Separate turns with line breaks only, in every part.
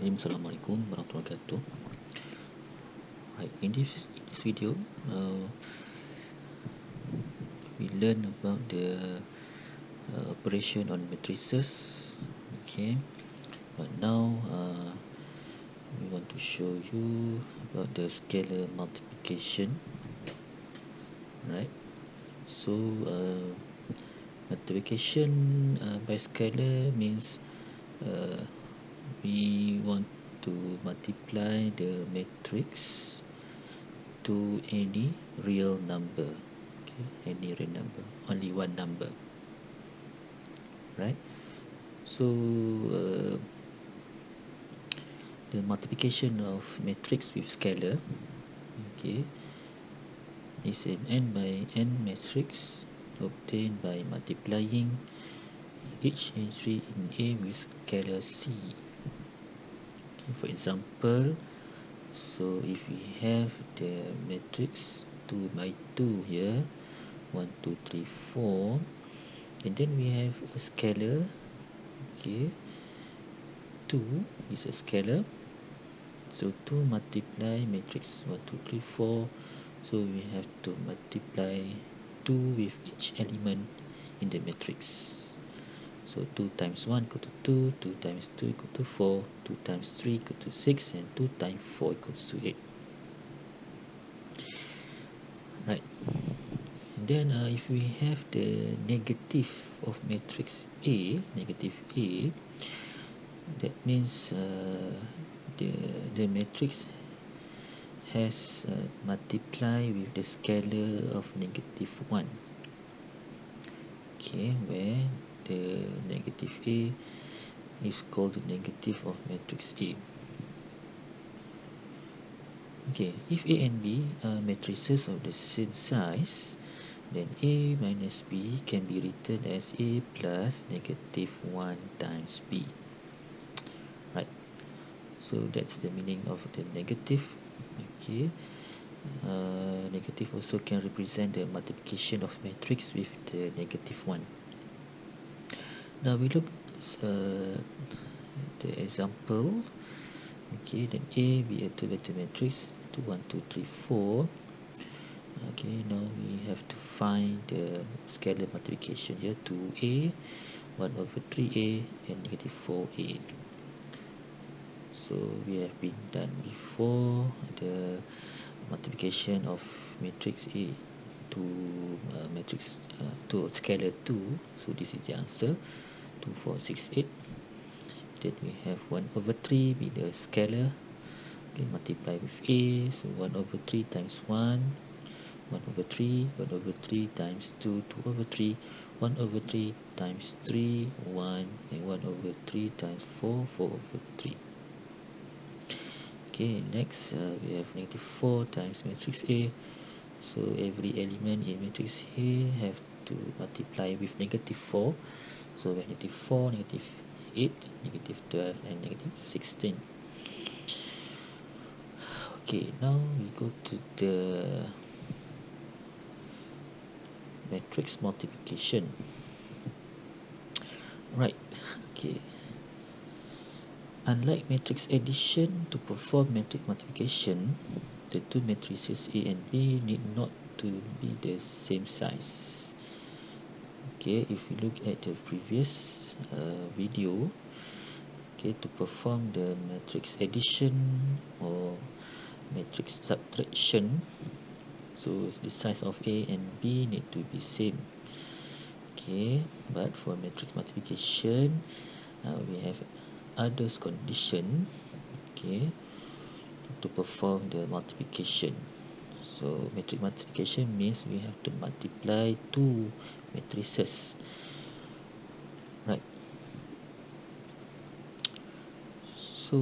Bismillahirrahmanirrahim. Assalamualaikum warahmatullahi wabarakatuh. In this video, we learn about the operation on matrices. Okay, but now we want to show you about the scalar multiplication. Right. So multiplication by scalar means we want to multiply the matrix to any real number. Okay, any real number, only one number, right? So the multiplication of matrix with scalar, okay, is an n by n matrix obtained by multiplying each entry in A with scalar C. Okay, for example, so if we have the matrix 2 by 2 here, 1 2 3 4, and then we have a scalar. Okay, 2 is a scalar, so 2 multiply matrix 1 2 3 4, so we have to multiply 2 with each element in the matrix. So 2 times 1 equal to 2, 2 times 2 equal to 4, 2 times 3 equal to 6, and 2 times 4 equals to 8. Right. And then if we have the negative of matrix A, negative A, that means the matrix has multiply with the scalar of negative 1. Okay, where the negative A is called the negative of matrix A. Okay, if A and B are matrices of the same size, then A minus B can be written as A plus negative 1 times B. Right, so that's the meaning of the negative. Okay, negative also can represent the multiplication of matrix with the negative 1. Now we look the example. Okay, then A be a 2-vector matrix 2 1 2 3 4. Okay, now we have to find the scalar multiplication here. 2A, 1 over 3A, and negative 4A. So we have been done before the multiplication of matrix A to matrix to scalar 2. So this is the answer, 2 4 6 8. Then we have 1 over 3 be the scalar. Okay, multiply with A, so 1 over 3 times 1, 1 over 3, 1 over 3 times 2, 2 over 3, 1 over 3 times 3, 1, and 1 over 3 times 4, 4 over 3. Okay, next we have negative 4 times matrix A. So every element in matrix A have to multiply with negative 4. So we have negative 4, negative 8, negative 12, and negative 16. Okay, now we go to the matrix multiplication. Right, okay. Unlike matrix addition, to perform matrix multiplication, the two matrices A and B need not to be the same size. Okay, if we look at the previous video, okay, to perform the matrix addition or matrix subtraction, so the size of A and B need to be same. Okay, but for matrix multiplication, we have others condition, okay, to perform the multiplication. So matrix multiplication means we have to multiply two matrices. Right. So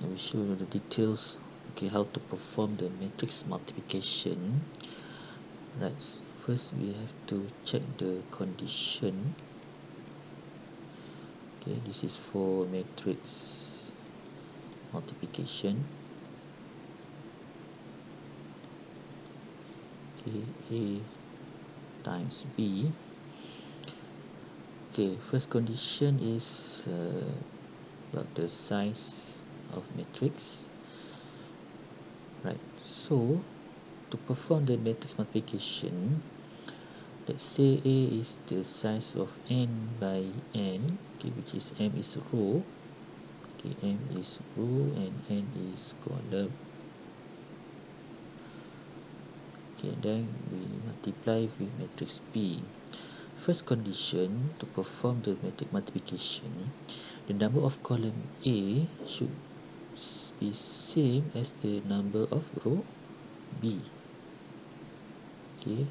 I will show you the details. Okay, how to perform the matrix multiplication. Right. First we have to check the condition. Okay, this is for matrix multiplication. Okay, A times B. Okay, first condition is about the size of matrix. Right, so to perform the matrix multiplication, let's say A is the size of n by n, okay, which is m is row, okay, m is row and n is column. Okay, then we multiply with matrix B. First condition to perform the matrix multiplication, the number of column A should be same as the number of row B. Okay,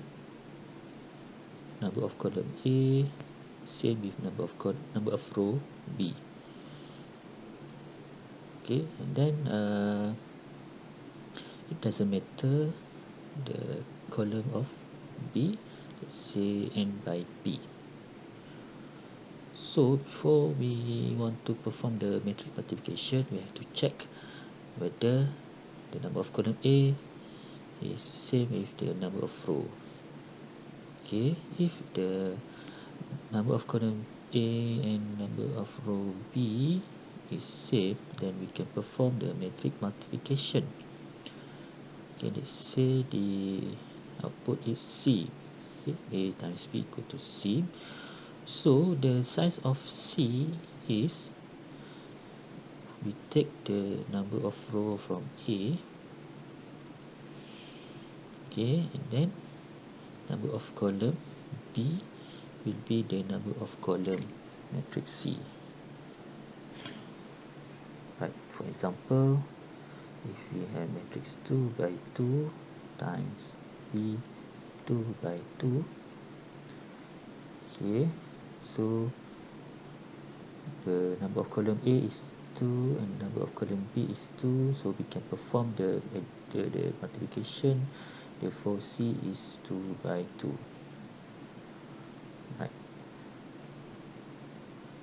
number of column A same with number of row B. Okay, and then it doesn't matter the column of B, let's say n by P. So before we want to perform the matrix multiplication, we have to check whether the number of column A is same with the number of row. Okay, if the number of column A and number of row B is same, then we can perform the matrix multiplication. Okay, let's say the output is C. Okay, A times B equal to C. So the size of C is, we take the number of row from A, okay, and then number of column B will be the number of column matrix C. Right, for example, if we have matrix 2 by 2 times B 2 by 2, okay, so the number of column A is 2 and number of column B is 2, so we can perform the multiplication. Therefore C is 2 by 2. Right.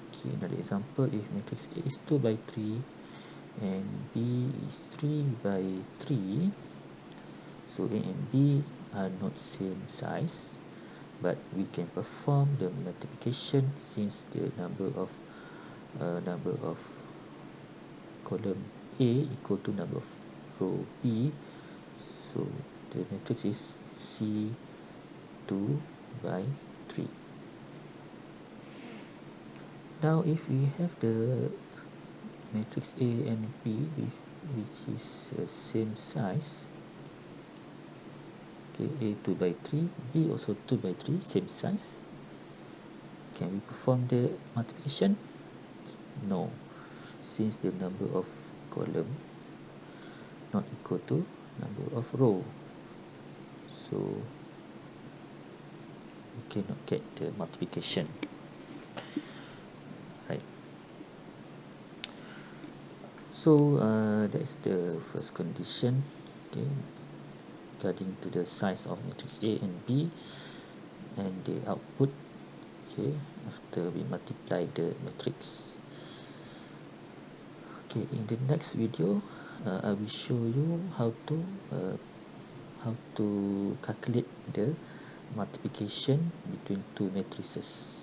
Okay, another example, if matrix A is 2 by 3 and B is 3 by 3, so A and B are not same size, but we can perform the multiplication since the number of column A equal to number of row B, so the matrix is C 2 by 3. Now if we have the matrix A and B which is same size, okay, A 2 by 3, B also 2 by 3, same size, can we perform the multiplication? No, since the number of column not equal to number of row, so we cannot get the multiplication. Right, so that's the first condition, okay, regarding to the size of matrix A and B and the output, okay, after we multiply the matrix. Okay, in the next video I will show you how to calculate the multiplication between two matrices.